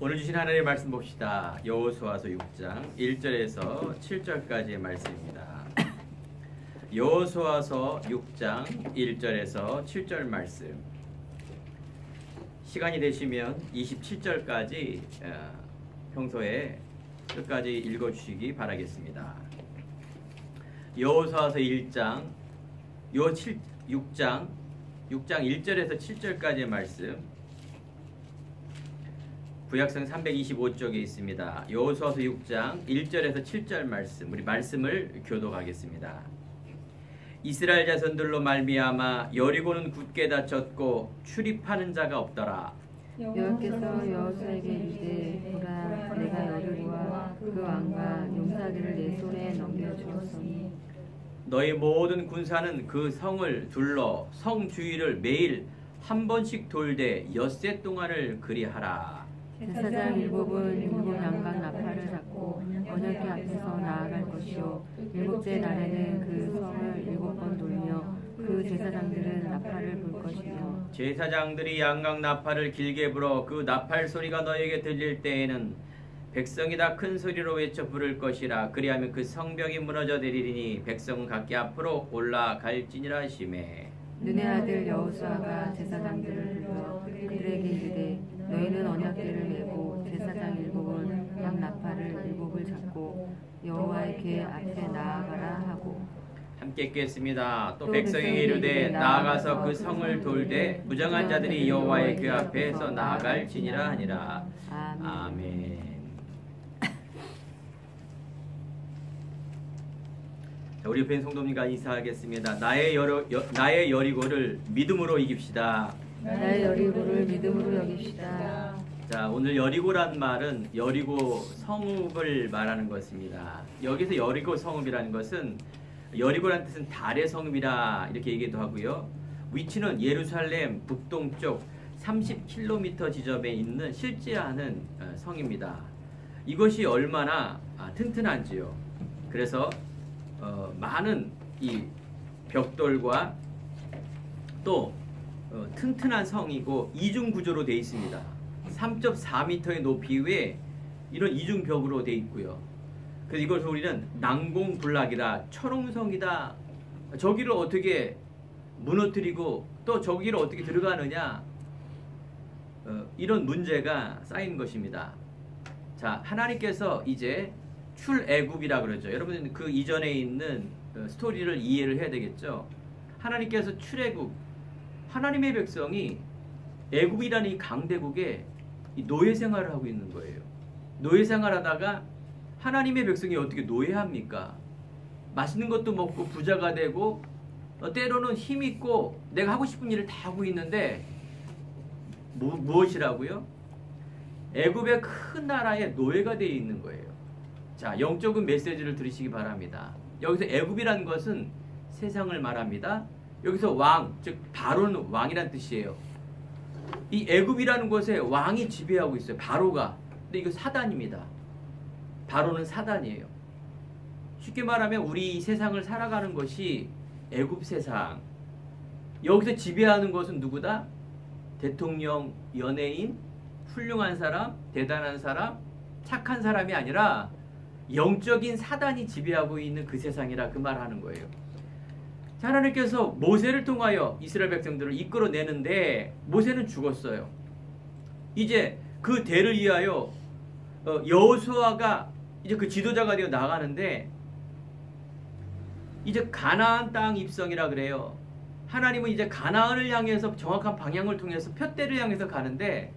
오늘 주신 하나님의 말씀 봅시다. 여호수아서 6장 1절에서 7절까지의 말씀입니다. 여호수아서 6장 1절에서 7절 말씀. 시간이 되시면 27절까지 평소에 끝까지 읽어주시기 바라겠습니다. 여호수아서 6장 1절에서 7절까지의 말씀. 구약성 325쪽에 있습니다. 여호수아서 6장 1절에서 7절 말씀, 우리 말씀을 교독하겠습니다. 이스라엘 자손들로 말미암아 여리고는 굳게 닫혔고 출입하는 자가 없더라. 여호와께서 여호수아에게 이르시되 보라, 내가 여리고와 그 왕과 용사들을 내 손에 넘겨주었으니 너희 모든 군사는 그 성을 둘러 성 주위를 매일 한 번씩 돌되 엿새 동안을 그리하라. 제사장 일곱은 일곱 양각 나팔을 잡고 언약궤 앞에서 나아갈 것이요 일곱째 날에는 그 성을 7번 돌며 그 제사장들은 나팔을 불 것이며 제사장들이 양각 나팔을 길게 불어 그 나팔 소리가 너에게 들릴 때에는 백성이 다 큰 소리로 외쳐 부를 것이라. 그리하면 그 성벽이 무너져 내리리니 백성은 각기 앞으로 올라갈지니라 하시매. 눈의 아들 여호수아가 제사장들을 불러 그들에게 이르되 너희는 언약궤를 메고 제사장 일곱은 양 나팔을 일곱을 잡고 여호와의 궤 앞에 나아가라 하고 함께 읽겠습니다. 또 백성에게 이르되 나아가서 그 성을 돌되 무정한 자들이 여호와의 궤 앞에서 나아갈지니라 하니라. 아멘. 우리 옆에 성도님과 인사하겠습니다. 나의 여리고를 믿음으로 이깁시다. 나의 여리고를 믿음으로 여깁시다. 자, 오늘 여리고란 말은 여리고 성읍을 말하는 것입니다. 여기서 여리고 성읍이라는 것은 여리고란 뜻은 달의 성읍이라 이렇게 얘기도 하고요. 위치는 예루살렘 북동쪽 30km 지점에 있는 실제하는 성입니다. 이것이 얼마나 튼튼한지요. 그래서 많은 이 벽돌과 또 튼튼한 성이고 이중 구조로 되어 있습니다. 3.4m의 높이 위에 이런 이중 벽으로 되어 있고요. 그래서 이것을 우리는 난공불락이다, 철옹성이다. 저기를 어떻게 무너뜨리고 또 저기를 어떻게 들어가느냐, 이런 문제가 쌓인 것입니다. 자, 하나님께서 이제 출애굽이라 그러죠. 여러분 그 이전에 있는 스토리를 이해를 해야 되겠죠. 하나님께서 출애굽, 하나님의 백성이 애굽이라는 이 강대국에 노예 생활을 하고 있는 거예요. 노예 생활하다가 하나님의 백성이 어떻게 노예합니까? 맛있는 것도 먹고 부자가 되고 때로는 힘 있고 내가 하고 싶은 일을 다 하고 있는데 무엇이라고요? 애굽의 큰 나라에 노예가 되어 있는 거예요. 자, 영적인 메시지를 들으시기 바랍니다. 여기서 애굽이라는 것은 세상을 말합니다. 여기서 왕, 즉 바로는 왕이란 뜻이에요. 이 애굽이라는 곳에 왕이 지배하고 있어요. 바로가. 근데 이거 사단입니다. 바로는 사단이에요. 쉽게 말하면 우리 이 세상을 살아가는 것이 애굽 세상. 여기서 지배하는 것은 누구다? 대통령, 연예인, 훌륭한 사람, 대단한 사람, 착한 사람이 아니라 영적인 사단이 지배하고 있는 그 세상이라 그 말하는 거예요. 하나님께서 모세를 통하여 이스라엘 백성들을 이끌어내는데 모세는 죽었어요. 이제 그 대를 위하여 여호수아가 이제 그 지도자가 되어 나가는데 이제 가나안 땅 입성이라 그래요. 하나님은 이제 가나안을 향해서 정확한 방향을 통해서 푯대를 향해서 가는데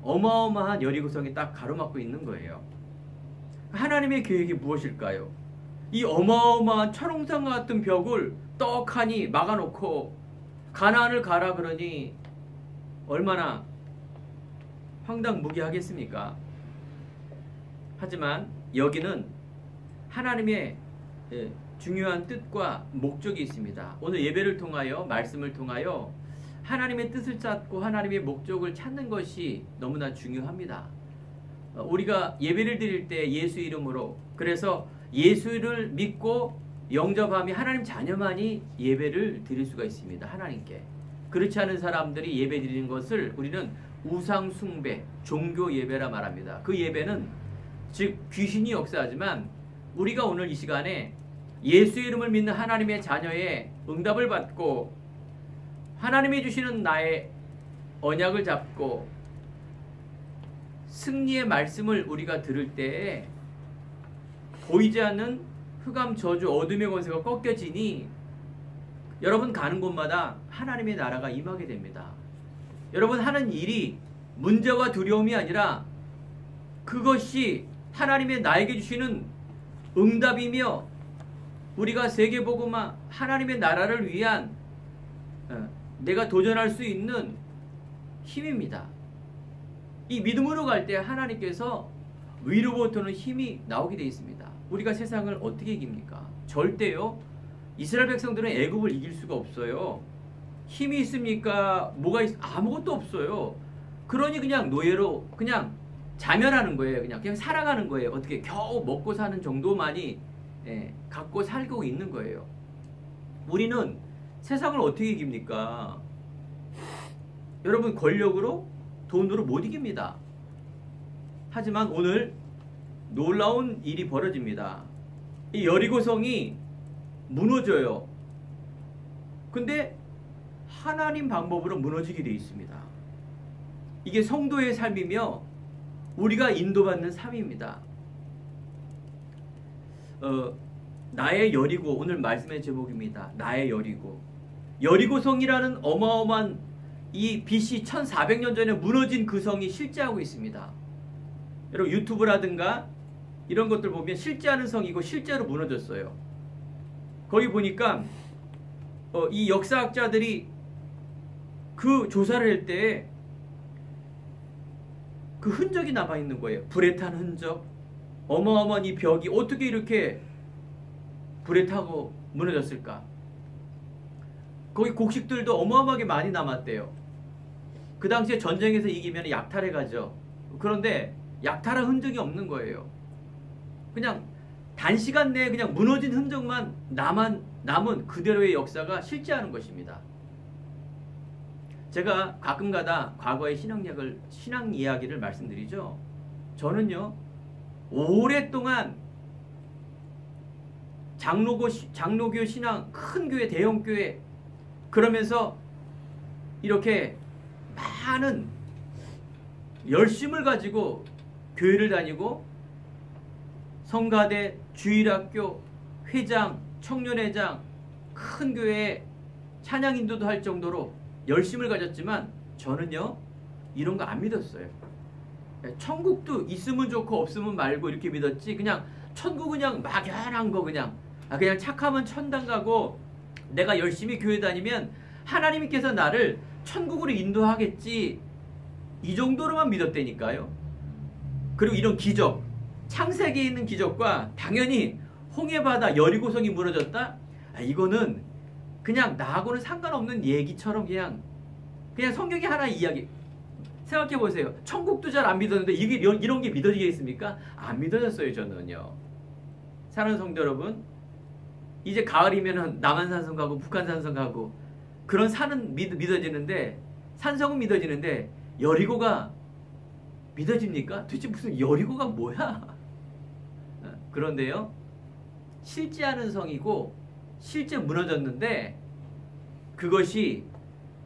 어마어마한 여리고성이 딱 가로막고 있는 거예요. 하나님의 계획이 무엇일까요? 이 어마어마한 철옹성 같은 벽을 떡하니 막아놓고 가나안을 가라 그러니 얼마나 황당무계하겠습니까? 하지만 여기는 하나님의 중요한 뜻과 목적이 있습니다. 오늘 예배를 통하여 말씀을 통하여 하나님의 뜻을 찾고 하나님의 목적을 찾는 것이 너무나 중요합니다. 우리가 예배를 드릴 때 예수 이름으로, 그래서 예수를 믿고 영접하며 하나님 자녀만이 예배를 드릴 수가 있습니다. 하나님께. 그렇지 않은 사람들이 예배 드리는 것을 우리는 우상 숭배, 종교 예배라 말합니다. 그 예배는 즉 귀신이 역사하지만 우리가 오늘 이 시간에 예수의 이름을 믿는 하나님의 자녀의 응답을 받고 하나님이 주시는 나의 언약을 잡고 승리의 말씀을 우리가 들을 때에 보이지 않는 흑암 저주 어둠의 권세가 꺾여지니 여러분 가는 곳마다 하나님의 나라가 임하게 됩니다. 여러분 하는 일이 문제와 두려움이 아니라 그것이 하나님의 나에게 주시는 응답이며 우리가 세계복음화 하나님의 나라를 위한 내가 도전할 수 있는 힘입니다. 이 믿음으로 갈 때 하나님께서 위로부터는 힘이 나오게 되어 있습니다. 우리가 세상을 어떻게 이깁니까? 절대요. 이스라엘 백성들은 애굽을 이길 수가 없어요. 힘이 있습니까? 뭐가 아무것도 없어요. 그러니 그냥 노예로 그냥 자멸하는 거예요. 그냥 살아가는 거예요. 어떻게 겨우 먹고 사는 정도만이 갖고 살고 있는 거예요. 우리는 세상을 어떻게 이깁니까? 여러분 권력으로 돈으로 못 이깁니다. 하지만 오늘 놀라운 일이 벌어집니다. 이 여리고성이 무너져요. 근데 하나님 방법으로 무너지게 되어 있습니다. 이게 성도의 삶이며 우리가 인도받는 삶입니다. 나의 여리고 오늘 말씀의 제목입니다. 나의 여리고. 여리고성이라는 어마어마한 이 BC 1400년 전에 무너진 그 성이 실제하고 있습니다. 여러분 유튜브라든가 이런 것들 보면 실제하는 성이고 실제로 무너졌어요. 거기 보니까 이 역사학자들이 그 조사를 할 때 그 흔적이 남아있는 거예요. 불에 탄 흔적. 어마어마한 이 벽이 어떻게 이렇게 불에 타고 무너졌을까? 거기 곡식들도 어마어마하게 많이 남았대요. 그 당시에 전쟁에서 이기면 약탈해 가죠. 그런데 약탈한 흔적이 없는 거예요. 그냥 단시간 내에 그냥 무너진 흔적만 남은 그대로의 역사가 실제하는 것입니다. 제가 가끔가다 과거의 신앙 이야기를 말씀드리죠. 저는요 오랫동안 장로교 신앙 큰 교회 대형 교회 그러면서 이렇게 많은 열심을 가지고 교회를 다니고 성가대, 주일학교, 회장, 청년회장 큰 교회에 찬양 인도도 할 정도로 열심을 가졌지만 저는요 이런 거 안 믿었어요. 천국도 있으면 좋고 없으면 말고 이렇게 믿었지 그냥 천국 그냥 막연한 거 그냥 착하면 천당 가고 내가 열심히 교회 다니면 하나님께서 나를 천국으로 인도하겠지 이 정도로만 믿었다니까요. 그리고 이런 기적 창세기에 있는 기적과 당연히 홍해바다 여리고성이 무너졌다? 이거는 그냥 나하고는 상관없는 얘기처럼 그냥 성경이 하나의 이야기. 생각해 보세요. 천국도 잘 안 믿었는데 이런 게 믿어지겠습니까? 안 믿어졌어요. 저는요. 사랑하는 성도 여러분, 이제 가을이면 남한산성 가고 북한산성 가고 그런 산은 믿어지는데 산성은 믿어지는데 여리고가 믿어집니까? 도대체 무슨 여리고가 뭐야? 그런데요. 실제하는 성이고 실제 무너졌는데 그것이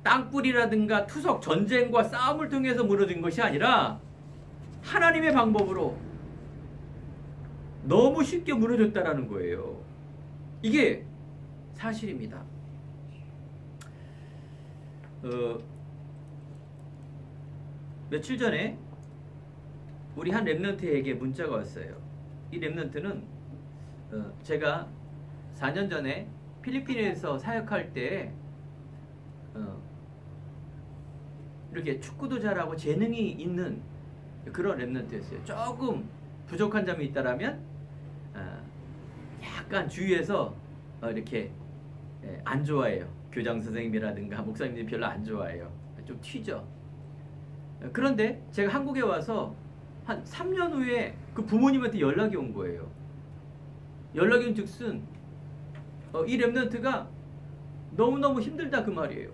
땅굴이라든가 투석 전쟁과 싸움을 통해서 무너진 것이 아니라 하나님의 방법으로 너무 쉽게 무너졌다라는 거예요. 이게 사실입니다. 며칠 전에 우리 한 랩런트에게 문자가 왔어요. 이 랩런트는 제가 4년 전에 필리핀에서 사역할 때 이렇게 축구도 잘하고 재능이 있는 그런 랩런트였어요. 조금 부족한 점이 있다라면 약간 주위에서 이렇게 안 좋아해요. 교장 선생님이라든가 목사님들이 별로 안 좋아해요. 좀 튀죠. 그런데 제가 한국에 와서 한 3년 후에 그 부모님한테 연락이 온 거예요. 연락이 온 즉슨 이 랩런트가 너무너무 힘들다 그 말이에요.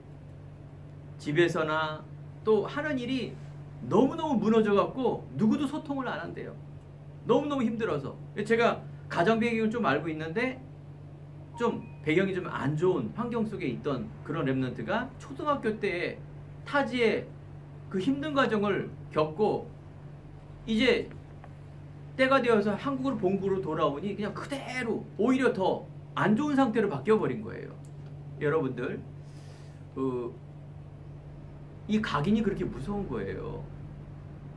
집에서나 또 하는 일이 너무너무 무너져 갖고 누구도 소통을 안 한대요. 너무너무 힘들어서. 제가 가정 배경을 좀 알고 있는데 좀 배경이 좀 안 좋은 환경 속에 있던 그런 랩런트가 초등학교 때 타지에 그 힘든 과정을 겪고 이제 때가 되어서 한국으로 본국으로 돌아오니 그냥 그대로 오히려 더 안 좋은 상태로 바뀌어버린 거예요. 여러분들 이 각인이 그렇게 무서운 거예요.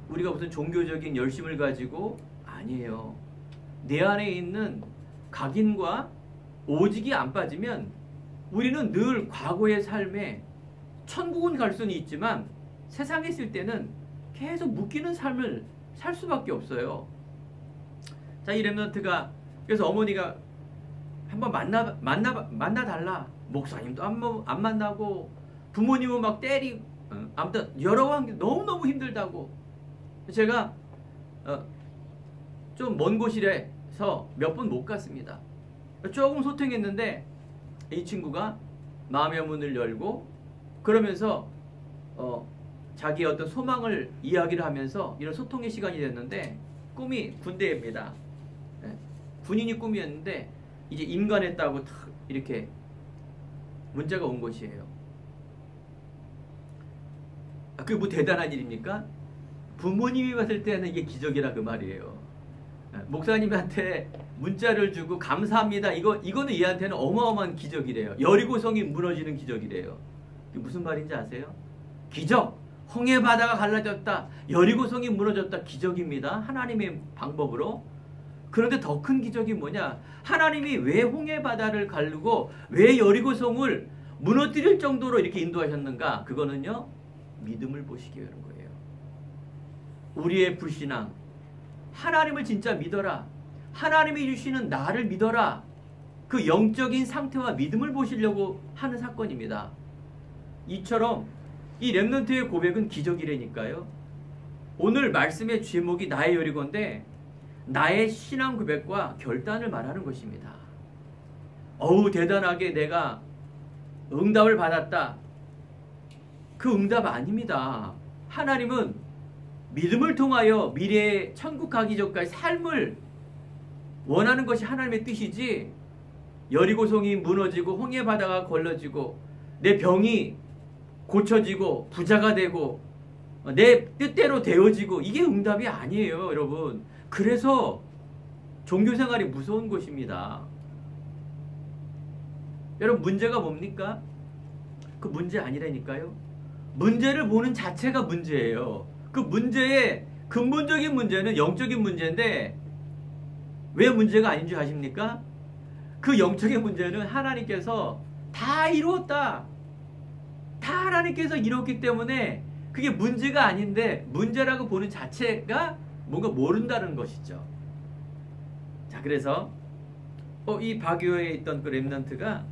우리가 무슨 종교적인 열심을 가지고 아니에요. 내 안에 있는 각인과 오직이 안 빠지면 우리는 늘 과거의 삶에 천국은 갈 수는 있지만 세상에 있을 때는 계속 묶이는 삶을 살 수밖에 없어요. 자, 이 랩런트가 그래서 어머니가 한번 만나달라. 목사님도 안 만나고 부모님은 막 때리고 아무튼 여러 관계 너무너무 힘들다고. 제가 좀 먼 곳이라서 몇 번 못 갔습니다. 조금 소통했는데 이 친구가 마음의 문을 열고 그러면서 자기의 어떤 소망을 이야기를 하면서 이런 소통의 시간이 됐는데 꿈이 군대입니다. 군인이 꿈이었는데 이제 임관했다고 탁 이렇게 문자가 온 것이에요. 그게 뭐 대단한 일입니까? 부모님이 봤을 때는 이게 기적이라 그 말이에요. 목사님한테 문자를 주고 감사합니다. 이거는 얘한테는 어마어마한 기적이래요. 여리고성이 무너지는 기적이래요. 그게 무슨 말인지 아세요? 기적! 홍해 바다가 갈라졌다. 여리고성이 무너졌다. 기적입니다. 하나님의 방법으로. 그런데 더 큰 기적이 뭐냐? 하나님이 왜 홍해 바다를 가르고 왜 여리고성을 무너뜨릴 정도로 이렇게 인도하셨는가? 그거는요. 믿음을 보시기 위한 거예요. 우리의 불신앙. 하나님을 진짜 믿어라. 하나님이 주시는 나를 믿어라. 그 영적인 상태와 믿음을 보시려고 하는 사건입니다. 이처럼 이 렘넌트의 고백은 기적이라니까요. 오늘 말씀의 제목이 나의 여리고인데 나의 신앙 고백과 결단을 말하는 것입니다. 어우 대단하게 내가 응답을 받았다. 그 응답 아닙니다. 하나님은 믿음을 통하여 미래의 천국 가기 전까지 삶을 원하는 것이 하나님의 뜻이지 여리고성이 무너지고 홍해 바다가 걸러지고 내 병이 고쳐지고 부자가 되고 내 뜻대로 되어지고 이게 응답이 아니에요, 여러분. 그래서 종교생활이 무서운 것입니다. 여러분 문제가 뭡니까? 그 문제 아니라니까요. 문제를 보는 자체가 문제예요. 그 문제의 근본적인 문제는 영적인 문제인데 왜 문제가 아닌 줄 아십니까? 그 영적인 문제는 하나님께서 다 이루었다. 다 하나님께서 이뤘기 때문에 그게 문제가 아닌데 문제라고 보는 자체가 뭔가 모른다는 것이죠. 자, 그래서 이 바교에 있던 그 렘넌트가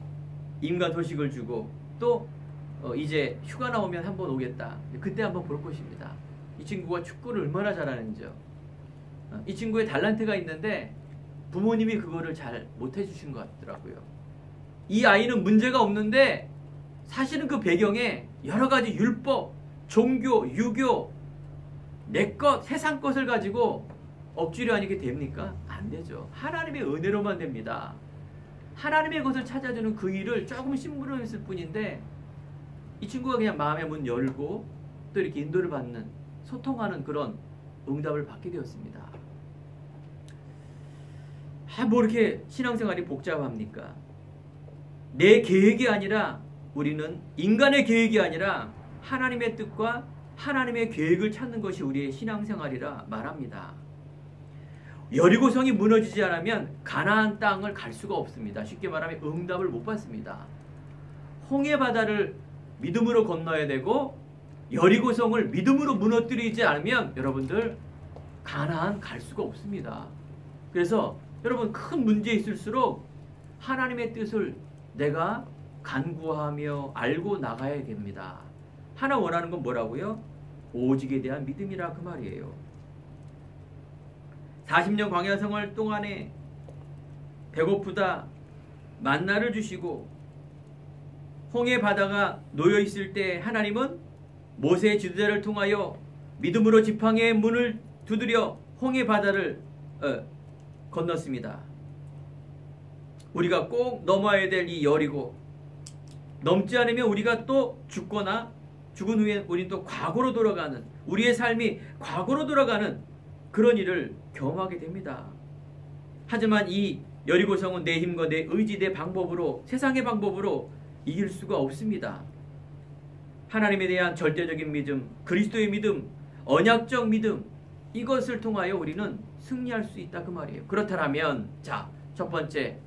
임관 소식을 주고 또 이제 휴가 나오면 한번 오겠다. 그때 한번 볼 것입니다. 이 친구가 축구를 얼마나 잘하는지요. 이 친구의 달란트가 있는데 부모님이 그거를 잘 못해 주신 것 같더라고요. 이 아이는 문제가 없는데 사실은 그 배경에 여러 가지 율법, 종교, 유교, 내 것, 세상 것을 가지고 억지로 하니게 됩니까? 안 되죠. 하나님의 은혜로만 됩니다. 하나님의 것을 찾아주는 그 일을 조금 심부름했을 뿐인데 이 친구가 그냥 마음의 문 열고 또 이렇게 인도를 받는 소통하는 그런 응답을 받게 되었습니다. 뭐 이렇게 신앙생활이 복잡합니까? 내 계획이 아니라 우리는 인간의 계획이 아니라 하나님의 뜻과 하나님의 계획을 찾는 것이 우리의 신앙생활이라 말합니다. 여리고성이 무너지지 않으면 가나안 땅을 갈 수가 없습니다. 쉽게 말하면 응답을 못 받습니다. 홍해 바다를 믿음으로 건너야 되고 여리고성을 믿음으로 무너뜨리지 않으면 여러분들 가나안 갈 수가 없습니다. 그래서 여러분 큰 문제 있을수록 하나님의 뜻을 내가 간구하며 알고 나가야 됩니다. 하나 원하는 건 뭐라고요? 오직에 대한 믿음이라 그 말이에요. 40년 광야 생활 동안에 배고프다 만나를 주시고 홍해 바다가 놓여 있을 때 하나님은 모세의 지도자를 통하여 믿음으로 지팡이의 문을 두드려 홍해 바다를 건넜습니다. 우리가 꼭 넘어야 될 이 여리고, 넘지 않으면 우리가 또 죽거나 죽은 후에 우리는 또 과거로 돌아가는, 우리의 삶이 과거로 돌아가는 그런 일을 경험하게 됩니다. 하지만 이 여리고성은 내 힘과 내 의지, 내 방법으로, 세상의 방법으로 이길 수가 없습니다. 하나님에 대한 절대적인 믿음, 그리스도의 믿음, 언약적 믿음, 이것을 통하여 우리는 승리할 수 있다 그 말이에요. 그렇다면 자, 첫 번째,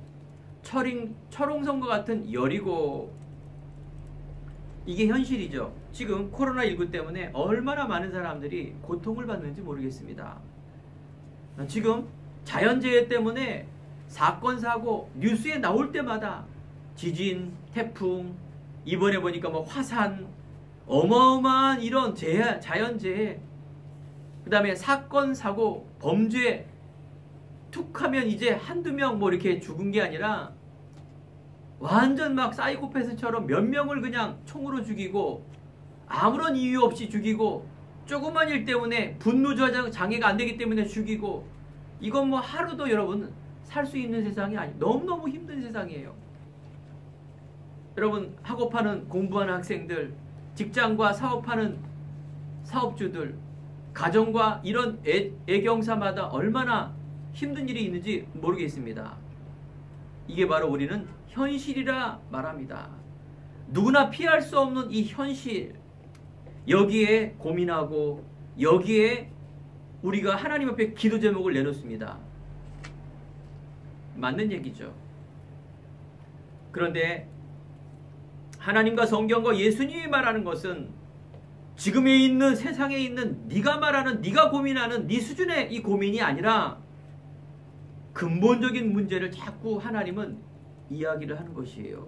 철옹성과 같은 여리고, 이게 현실이죠. 지금 코로나19 때문에 얼마나 많은 사람들이 고통을 받는지 모르겠습니다. 지금 자연재해 때문에 사건, 사고 뉴스에 나올 때마다 지진, 태풍, 이번에 보니까 뭐 화산, 어마어마한 이런 재해, 자연재해, 그 다음에 사건, 사고, 범죄, 툭 하면 이제 한두 명 뭐 이렇게 죽은 게 아니라 완전 막 사이코패스처럼 몇 명을 그냥 총으로 죽이고, 아무런 이유 없이 죽이고, 조그만 일 때문에 분노 장애가 안 되기 때문에 죽이고, 이건 뭐 하루도 여러분 살 수 있는 세상이 아니에요. 너무너무 힘든 세상이에요. 여러분, 학업하는 공부하는 학생들, 직장과 사업하는 사업주들, 가정과 이런 애경사마다 얼마나 힘든 일이 있는지 모르겠습니다. 이게 바로 우리는 현실이라 말합니다. 누구나 피할 수 없는 이 현실, 여기에 고민하고 여기에 우리가 하나님 앞에 기도 제목을 내놓습니다. 맞는 얘기죠. 그런데 하나님과 성경과 예수님이 말하는 것은 지금에 있는 세상에 있는 네가 말하는, 네가 고민하는 네 수준의 이 고민이 아니라 근본적인 문제를 자꾸 하나님은 이야기를 하는 것이에요.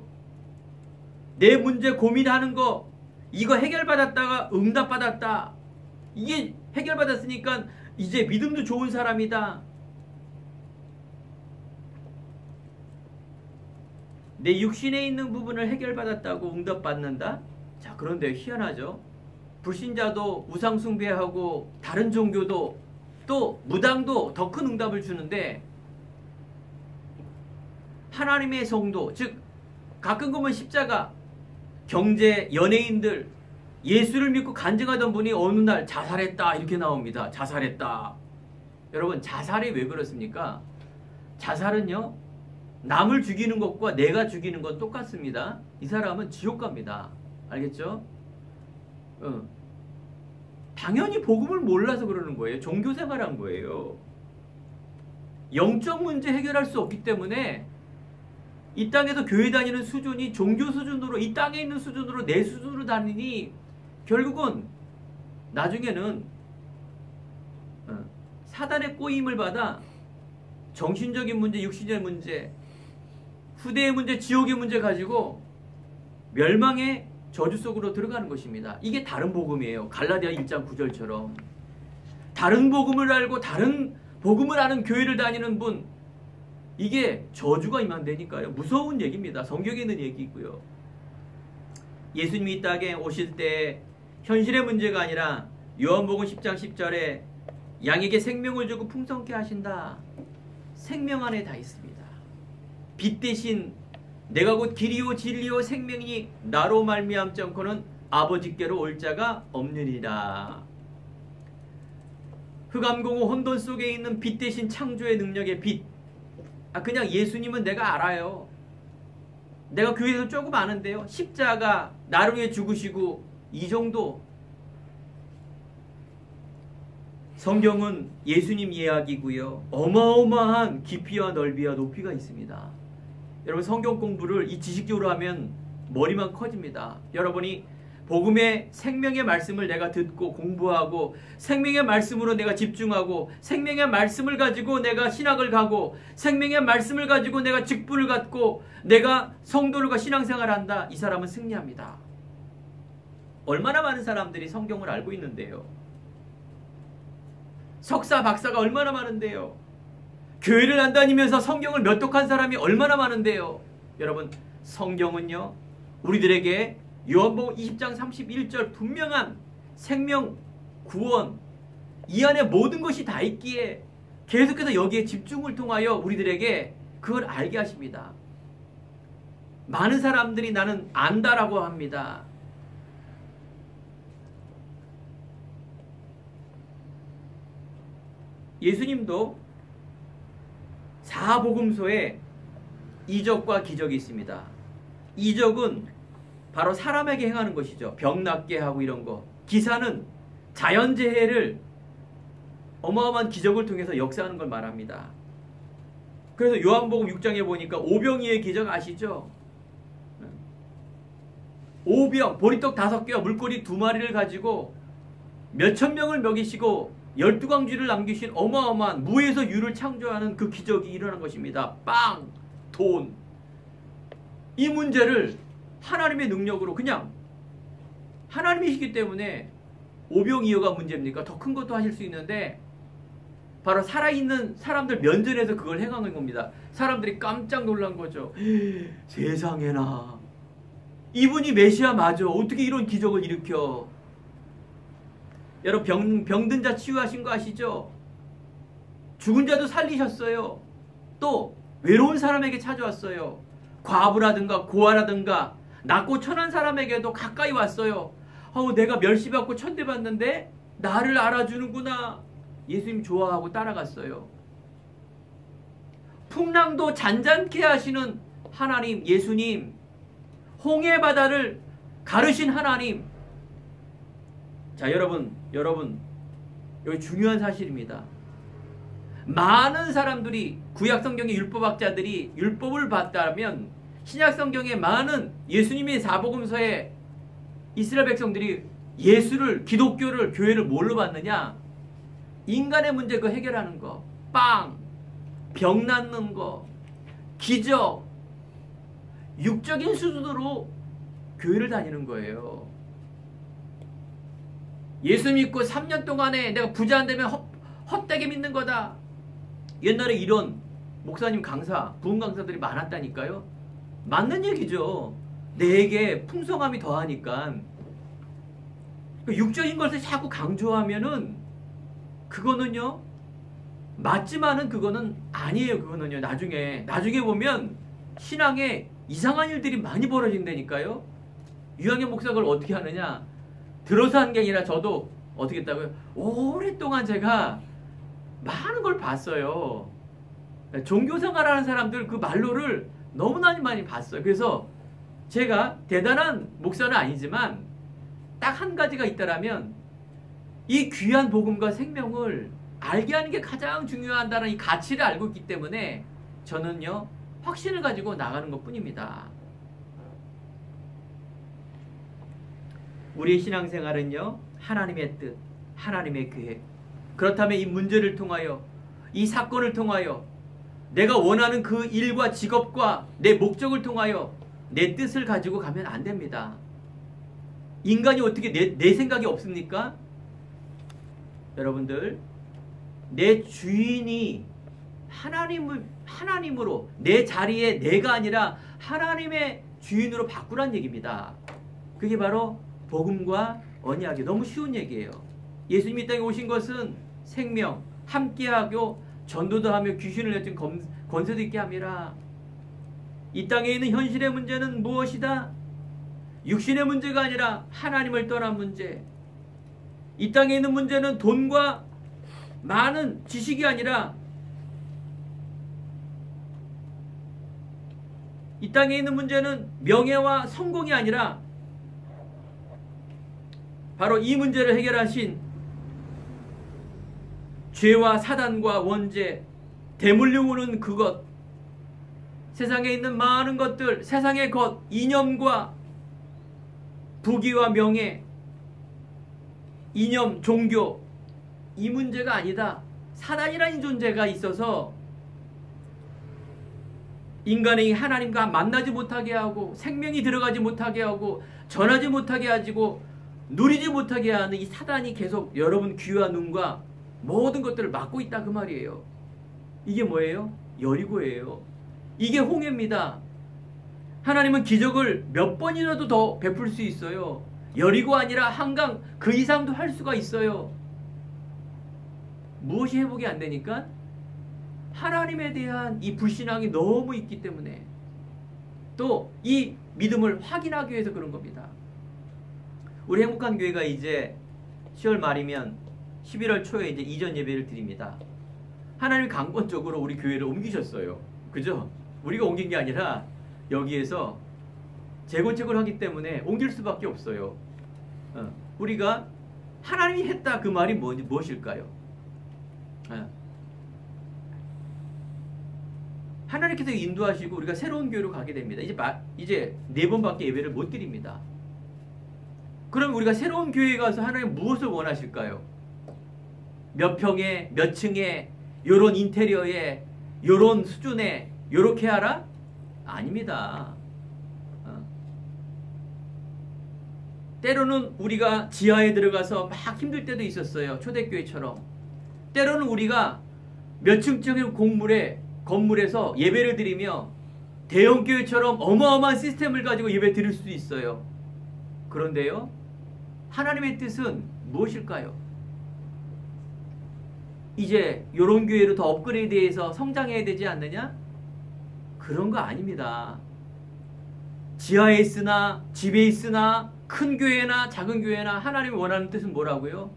내 문제 고민하는 거, 이거 해결받았다가 응답받았다, 이게 해결받았으니까 이제 믿음도 좋은 사람이다, 내 육신에 있는 부분을 해결받았다고 응답받는다? 자, 그런데 희한하죠. 불신자도 우상숭배하고 다른 종교도 또 무당도 더 큰 응답을 주는데, 하나님의 성도, 즉 가끔 보면 십자가, 경제, 연예인들, 예수를 믿고 간증하던 분이 어느 날 자살했다 이렇게 나옵니다. 자살했다. 여러분, 자살이 왜 그렇습니까? 자살은요, 남을 죽이는 것과 내가 죽이는 건 똑같습니다. 이 사람은 지옥 갑니다. 알겠죠? 당연히 복음을 몰라서 그러는 거예요. 종교생활한 거예요. 영적 문제 해결할 수 없기 때문에 이 땅에서 교회 다니는 수준이 종교 수준으로, 이 땅에 있는 수준으로, 내 수준으로 다니니 결국은 나중에는 사단의 꼬임을 받아 정신적인 문제, 육신의 문제, 후대의 문제, 지옥의 문제 가지고 멸망의 저주 속으로 들어가는 것입니다. 이게 다른 복음이에요. 갈라디아 1장 9절처럼. 다른 복음을 알고 다른 복음을 아는 교회를 다니는 분, 이게 저주가 임한다니까요. 무서운 얘기입니다. 성경에 있는 얘기고요. 예수님이 이 땅에 오실 때 현실의 문제가 아니라 요한복음 10장 10절에 양에게 생명을 주고 풍성케 하신다. 생명 안에 다 있습니다. 빛 대신 내가 곧 길이요 진리요 생명이니 나로 말미암지 않고는 아버지께로 올 자가 없느니라. 흑암공허 혼돈 속에 있는 빛 대신 창조의 능력의 빛. 그냥 예수님은 내가 알아요. 내가 교회에서 조금 아는데요. 십자가 나를 위해 죽으시고, 이 정도. 성경은 예수님 이야기고요. 어마어마한 깊이와 넓이와 높이가 있습니다. 여러분, 성경 공부를 이 지식적으로 하면 머리만 커집니다. 여러분이 복음의 생명의 말씀을 내가 듣고 공부하고, 생명의 말씀으로 내가 집중하고, 생명의 말씀을 가지고 내가 신학을 가고, 생명의 말씀을 가지고 내가 직분을 갖고 내가 성도들과 신앙생활을 한다. 이 사람은 승리합니다. 얼마나 많은 사람들이 성경을 알고 있는데요. 석사, 박사가 얼마나 많은데요. 교회를 안 다니면서 성경을 몇 독한 사람이 얼마나 많은데요. 여러분, 성경은요, 우리들에게 요한복음 20장 31절 분명한 생명, 구원, 이 안에 모든 것이 다 있기에 계속해서 여기에 집중을 통하여 우리들에게 그걸 알게 하십니다. 많은 사람들이 나는 안다라고 합니다. 예수님도 사복음서에 이적과 기적이 있습니다. 이적은 바로 사람에게 행하는 것이죠. 병 낫게 하고 이런 거. 기사는 자연재해를 어마어마한 기적을 통해서 역사하는 걸 말합니다. 그래서 요한복음 6장에 보니까 오병이의 기적 아시죠? 오병, 보리떡 5개와 물고기 2마리를 가지고 몇천 명을 먹이시고 12광쥐를 남기신 어마어마한 무에서 유를 창조하는 그 기적이 일어난 것입니다. 빵, 돈. 이 문제를 하나님의 능력으로 그냥 하나님이시기 때문에 오병이어가 문제입니까? 더 큰 것도 하실 수 있는데 바로 살아있는 사람들 면전에서 그걸 행하는 겁니다. 사람들이 깜짝 놀란 거죠. 세상에나 이분이 메시아 맞아. 어떻게 이런 기적을 일으켜? 여러분 병든 자 치유하신 거 아시죠? 죽은 자도 살리셨어요. 또 외로운 사람에게 찾아왔어요. 과부라든가 고아라든가 낮고 천한 사람에게도 가까이 왔어요. 내가 멸시받고 천대받는데 나를 알아주는구나. 예수님 좋아하고 따라갔어요. 풍랑도 잔잔케 하시는 하나님 예수님, 홍해 바다를 가르신 하나님. 자, 여러분 여기 중요한 사실입니다. 많은 사람들이 구약성경의 율법학자들이 율법을 봤다면 신약성경의 많은 예수님의 사복음서에 이스라엘 백성들이 예수를, 기독교를, 교회를 뭘로 봤느냐? 인간의 문제 그 해결하는 거, 빵, 병 낫는 거, 기적, 육적인 수준으로 교회를 다니는 거예요. 예수 믿고 3년 동안에 내가 부자 안 되면 헛되게 믿는 거다. 옛날에 이런 목사님 강사, 부흥 강사들이 많았다니까요. 맞는 얘기죠. 내게 풍성함이 더하니까. 육적인 것을 자꾸 강조하면은 그거는요, 맞지만은 그거는 아니에요. 그거는요, 나중에 보면 신앙에 이상한 일들이 많이 벌어진다니까요. 유학의 목사가 그걸 어떻게 하느냐? 들어서 한 게 아니라 저도 어떻게 했다고요? 오랫동안 제가 많은 걸 봤어요. 종교생활하는 사람들 그 말로를 너무나 많이 봤어요. 그래서 제가 대단한 목사는 아니지만 딱 한 가지가 있다라면 이 귀한 복음과 생명을 알게 하는 게 가장 중요하다는 이 가치를 알고 있기 때문에 저는요, 확신을 가지고 나가는 것 뿐입니다. 우리의 신앙생활은요, 하나님의 뜻, 하나님의 계획. 그렇다면 이 문제를 통하여, 이 사건을 통하여, 내가 원하는 그 일과 직업과 내 목적을 통하여 내 뜻을 가지고 가면 안 됩니다. 인간이 어떻게 내 생각이 없습니까? 여러분들, 내 주인이 하나님으로, 내 자리에 내가 아니라 하나님의 주인으로 바꾸란 얘기입니다. 그게 바로 복음과 언약이에요. 너무 쉬운 얘기예요. 예수님이 이 땅에 오신 것은 생명, 함께하고 전도도 하며 귀신을 내쫓은 권세도 있게 함이라. 이 땅에 있는 현실의 문제는 무엇이다? 육신의 문제가 아니라 하나님을 떠난 문제. 이 땅에 있는 문제는 돈과 많은 지식이 아니라, 이 땅에 있는 문제는 명예와 성공이 아니라 바로 이 문제를 해결하신 죄와 사단과 원죄, 대물림 오는 그것, 세상에 있는 많은 것들, 세상의 것, 이념과 부귀와 명예, 이념, 종교, 이 문제가 아니다. 사단이라는 존재가 있어서 인간이 하나님과 만나지 못하게 하고 생명이 들어가지 못하게 하고 전하지 못하게 하고 누리지 못하게 하는 이 사단이 계속 여러분 귀와 눈과 모든 것들을 막고 있다 그 말이에요. 이게 뭐예요? 여리고예요. 이게 홍해입니다. 하나님은 기적을 몇 번이라도 더 베풀 수 있어요. 여리고 아니라 한강 그 이상도 할 수가 있어요. 무엇이 회복이 안 되니까? 하나님에 대한 이 불신앙이 너무 있기 때문에, 또 이 믿음을 확인하기 위해서 그런 겁니다. 우리 행복한 교회가 이제 10월 말이면 11월 초에 이제 이전 예배를 드립니다. 하나님이 강권적으로 우리 교회를 옮기셨어요. 그죠? 우리가 옮긴 게 아니라 여기에서 재건축을 하기 때문에 옮길 수밖에 없어요. 우리가 하나님이 했다 그 말이 무엇일까요? 하나님께서 인도하시고 우리가 새로운 교회로 가게 됩니다. 이제 4번밖에 예배를 못 드립니다. 그럼 우리가 새로운 교회에 가서 하나님 무엇을 원하실까요? 몇 평에, 몇 층에, 요런 인테리어에, 요런 수준에, 요렇게 하라? 아닙니다. 때로는 우리가 지하에 들어가서 막 힘들 때도 있었어요. 초대교회처럼. 때로는 우리가 몇 층짜리 건물에서 예배를 드리며 대형교회처럼 어마어마한 시스템을 가지고 예배 드릴 수도 있어요. 그런데요, 하나님의 뜻은 무엇일까요? 이제 요런 교회로 더 업그레이드해서 성장해야 되지 않느냐? 그런 거 아닙니다. 지하에 있으나 집에 있으나 큰 교회나 작은 교회나 하나님이 원하는 뜻은 뭐라고요?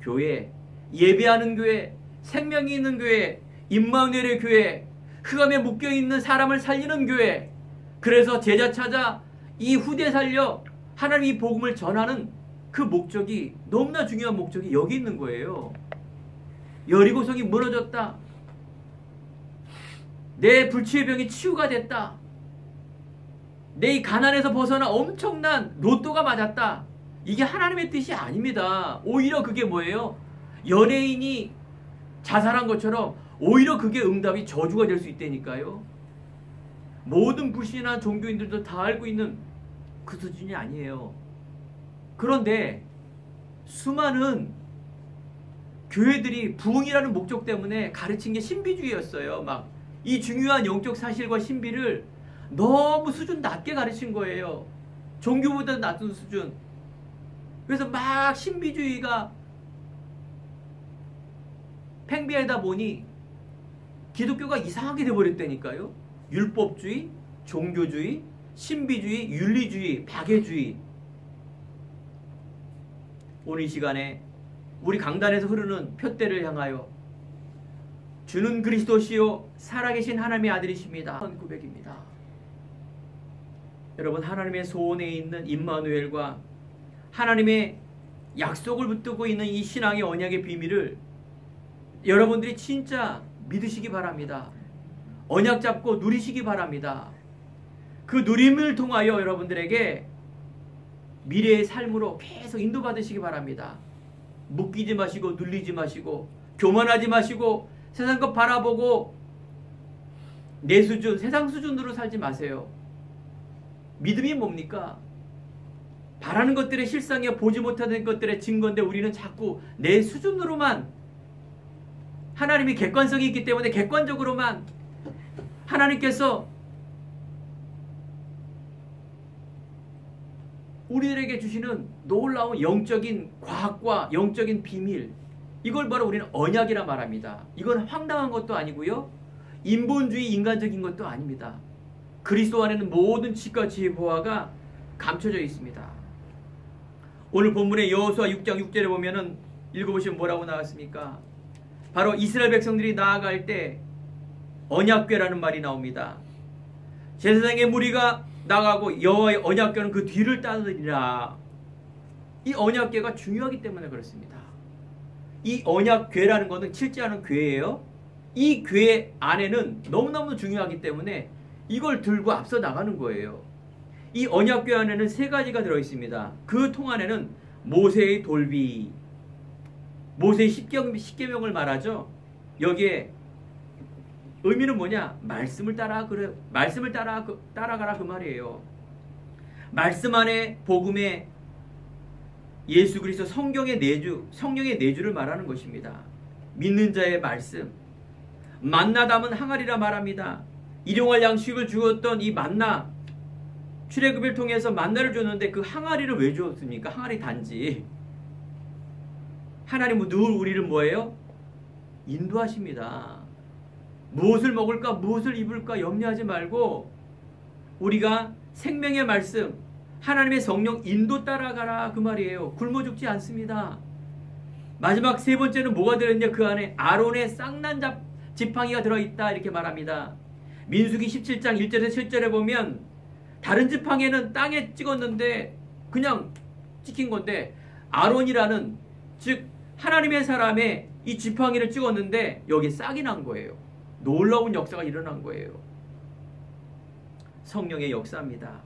교회, 예배하는 교회, 생명이 있는 교회, 임마누엘의 교회, 흑암에 묶여있는 사람을 살리는 교회, 그래서 제자 찾아 이 후대 살려 하나님의 복음을 전하는 그 목적이, 너무나 중요한 목적이 여기 있는 거예요. 여리고성이 무너졌다. 내 불치의 병이 치유가 됐다. 내 이 가난에서 벗어나 엄청난 로또가 맞았다. 이게 하나님의 뜻이 아닙니다. 오히려 그게 뭐예요? 연예인이 자살한 것처럼 오히려 그게 응답이 저주가 될 수 있다니까요. 모든 불신한 종교인들도 다 알고 있는 그 수준이 아니에요. 그런데 수많은 교회들이 부흥이라는 목적 때문에 가르친 게 신비주의였어요. 막 이 중요한 영적 사실과 신비를 너무 수준 낮게 가르친 거예요. 종교보다 낮은 수준. 그래서 막 신비주의가 팽배하다 보니 기독교가 이상하게 돼버렸다니까요. 율법주의, 종교주의, 신비주의, 윤리주의, 박애주의. 오늘 이 시간에 우리 강단에서 흐르는 표대를 향하여 주는 그리스도시요 살아계신 하나님의 아들이십니다. 고백입니다. 여러분, 하나님의 소원에 있는 임마누엘과 하나님의 약속을 붙들고 있는 이 신앙의 언약의 비밀을 여러분들이 진짜 믿으시기 바랍니다. 언약 잡고 누리시기 바랍니다. 그 누림을 통하여 여러분들에게 미래의 삶으로 계속 인도받으시기 바랍니다. 묶이지 마시고 눌리지 마시고 교만하지 마시고 세상 것 바라보고 내 수준, 세상 수준으로 살지 마세요. 믿음이 뭡니까? 바라는 것들의 실상이야 보지 못하는 것들의 증거인데 우리는 자꾸 내 수준으로만, 하나님이 객관성이 있기 때문에 객관적으로만 하나님께서 우리들에게 주시는 놀라운 영적인 과학과 영적인 비밀, 이걸 바로 우리는 언약이라 말합니다. 이건 황당한 것도 아니고요, 인본주의 인간적인 것도 아닙니다. 그리스도 안에는 모든 지식과 지혜 보화가 감춰져 있습니다. 오늘 본문의 여호수아 6장 6절에 보면은 읽어보시면 뭐라고 나왔습니까? 바로 이스라엘 백성들이 나아갈 때 언약궤라는 말이 나옵니다. 제사장의 무리가 나가고 여호와의 언약궤는 그 뒤를 따르리라. 이 언약궤가 중요하기 때문에 그렇습니다. 이 언약궤라는 것은 실제하는 궤예요. 이 궤 안에는 너무너무 중요하기 때문에 이걸 들고 앞서 나가는 거예요. 이 언약궤 안에는 3가지가 들어있습니다. 그 통 안에는 모세의 돌비, 모세의 십계명을 말하죠. 여기에 의미는 뭐냐? 말씀을 따라가라 그 말이에요. 말씀 안에 복음에 예수 그리스도 성령의 내주를 말하는 것입니다. 믿는 자의 말씀, 만나 담은 항아리라 말합니다. 일용할 양식을 주었던 이 만나, 출애굽을 통해서 만나를 줬는데 그 항아리를 왜 줬습니까? 항아리 단지. 하나님은 늘 우리를 뭐예요? 인도하십니다. 무엇을 먹을까, 무엇을 입을까 염려하지 말고 우리가 생명의 말씀, 하나님의 성령 인도 따라가라 그 말이에요. 굶어 죽지 않습니다. 마지막 세 번째는 뭐가 들어있냐? 그 안에 아론의 쌍난 지팡이가 들어있다 이렇게 말합니다. 민수기 17장 1절에서 7절에 보면 다른 지팡이는 땅에 찍었는데 그냥 찍힌 건데 아론이라는 즉 하나님의 사람의 이 지팡이를 찍었는데 여기 싹이 난 거예요. 놀라운 역사가 일어난 거예요. 성령의 역사입니다.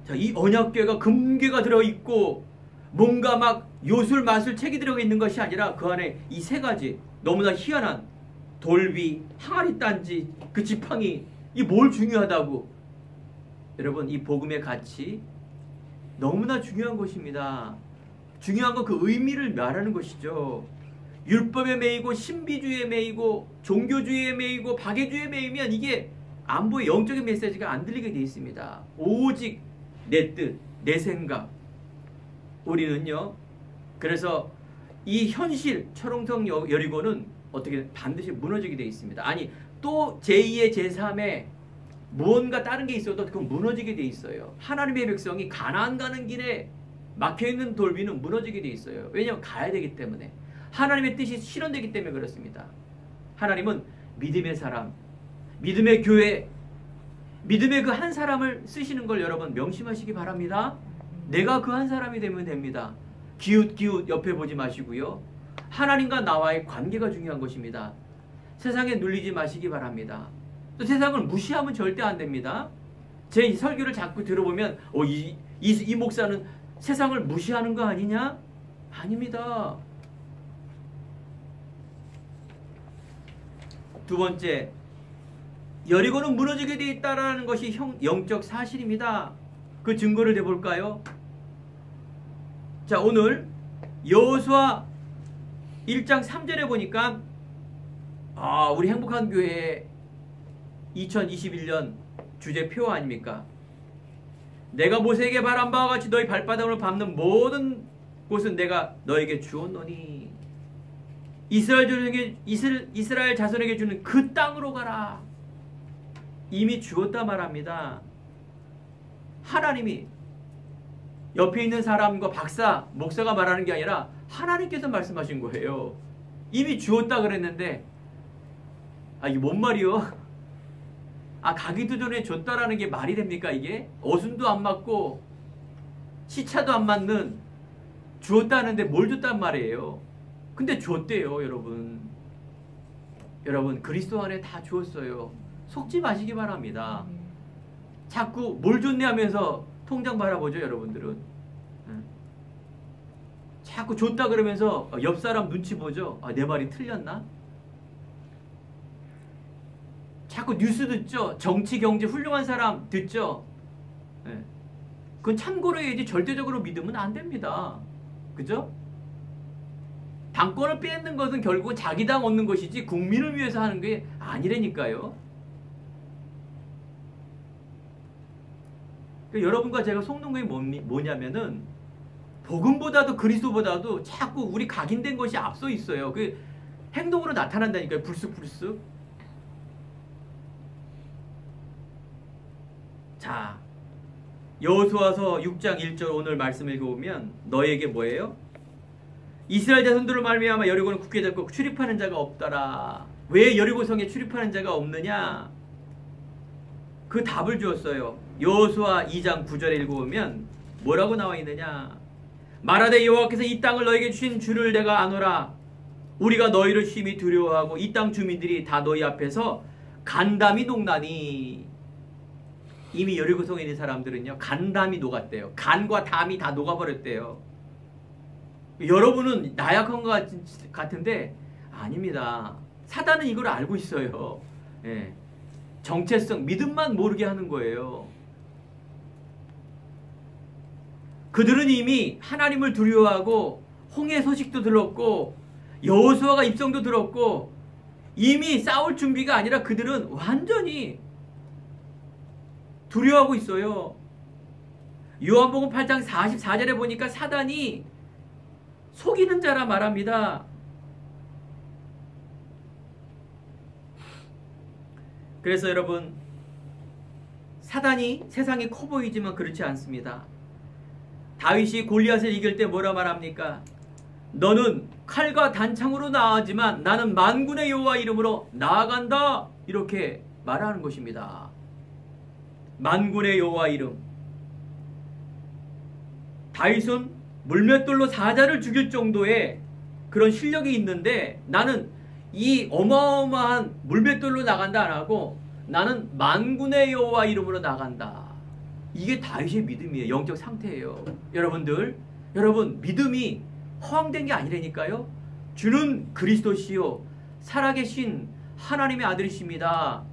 자, 이 언약궤가 금괴가 들어있고 뭔가 막 요술 마술 책이 들어있는 것이 아니라 그 안에 이 세 가지 너무나 희한한 돌비, 항아리 단지, 그 지팡이 이 뭘 중요하다고. 여러분 이 복음의 가치 너무나 중요한 것입니다. 중요한 건 그 의미를 말하는 것이죠. 율법에 매이고 신비주의에 매이고 종교주의에 매이고 박애주의에 매이면 이게 안보의 영적인 메시지가 안 들리게 되어 있습니다. 오직 내 뜻, 내 생각. 우리는요. 그래서 이 현실 철옹성 여리고는 어떻게 반드시 무너지게 되어 있습니다. 아니 또 제2의 제3의 무언가 다른 게 있어도 그건 무너지게 돼 있어요. 하나님의 백성이 가나안 가는 길에 막혀있는 돌비는 무너지게 돼 있어요. 왜냐하면 가야 되기 때문에. 하나님의 뜻이 실현되기 때문에 그렇습니다. 하나님은 믿음의 사람, 믿음의 교회, 믿음의 그 한 사람을 쓰시는 걸 여러분 명심하시기 바랍니다. 내가 그 한 사람이 되면 됩니다. 기웃기웃 옆에 보지 마시고요. 하나님과 나와의 관계가 중요한 것입니다. 세상에 눌리지 마시기 바랍니다. 또 세상을 무시하면 절대 안 됩니다. 제 설교를 자꾸 들어보면 이 목사는 세상을 무시하는 거 아니냐? 아닙니다. 두 번째, 여리고는 무너지게 되어 있다는 것이 영적 사실입니다. 그 증거를 대볼까요? 자, 오늘 여호수아 1장 3절에 보니까 우리 행복한 교회 2021년 주제표 아닙니까? 내가 모세에게 말한 바와 같이 너희 발바닥을 밟는 모든 곳은 내가 너에게 주었노니 이스라엘 자손에게 주는 그 땅으로 가라. 이미 주었다 말합니다. 하나님이 옆에 있는 사람과 박사, 목사가 말하는 게 아니라 하나님께서 말씀하신 거예요. 이미 주었다 그랬는데 이게 뭔 말이요? 가기도 전에 줬다라는 게 말이 됩니까 이게? 어순도 안 맞고 시차도 안 맞는 주었다는데 뭘 줬단 말이에요? 근데 줬대요 여러분. 여러분 그리스도 안에 다 주었어요. 속지 마시기 바랍니다. 자꾸 뭘 줬네 하면서 통장 바라보죠 여러분들은. 자꾸 줬다 그러면서 옆 사람 눈치 보죠. 내 말이 틀렸나? 자꾸 뉴스 듣죠. 정치 경제 훌륭한 사람 듣죠. 그건 참고로 해야지 절대적으로 믿으면 안 됩니다. 그죠? 당권을 뺏는 것은 결국은 자기 당 얻는 것이지 국민을 위해서 하는 게 아니라니까요. 그러니까 여러분과 제가 속는 게 뭐냐면은 복음보다도 그리스도보다도 자꾸 우리 각인된 것이 앞서 있어요. 그 행동으로 나타난다니까요. 불쑥불쑥. 자, 여호수아서 6장 1절 오늘 말씀 읽어보면 너에게 뭐예요? 이스라엘 자손들을 말미암아 여리고는 굳게 잡고 출입하는 자가 없더라. 왜 여리고성에 출입하는 자가 없느냐? 그 답을 주었어요. 여호수아 2장 9절에 읽어보면 뭐라고 나와 있느냐? 말하되 여호와께서 이 땅을 너에게 주신 줄을 내가 아노라. 우리가 너희를 심히 두려워하고 이 땅 주민들이 다 너희 앞에서 간담이 녹나니. 이미 여리고성에 있는 사람들은요 간담이 녹았대요. 간과 담이 다 녹아버렸대요. 여러분은 나약한 것 같은데 아닙니다. 사단은 이걸 알고 있어요. 정체성, 믿음만 모르게 하는 거예요. 그들은 이미 하나님을 두려워하고 홍해 소식도 들었고 여호수아가 입성도 들었고 이미 싸울 준비가 아니라 그들은 완전히 두려워하고 있어요. 요한복음 8장 44절에 보니까 사단이 속이는 자라 말합니다. 그래서 여러분, 사단이 세상에 커 보이지만 그렇지 않습니다. 다윗이 골리앗을 이길 때 뭐라 말합니까? 너는 칼과 단창으로 나아가지만 나는 만군의 여호와 이름으로 나아간다. 이렇게 말하는 것입니다. 만군의 여호와 이름. 다윗은 물맷돌로 사자를 죽일 정도의 그런 실력이 있는데 나는 이 어마어마한 물맷돌로 나간다 안 하고 나는 만군의 여호와 이름으로 나간다. 이게 다윗의 믿음이에요. 영적 상태예요. 여러분 믿음이 허황된 게 아니라니까요. 주는 그리스도시요 살아계신 하나님의 아들이십니다.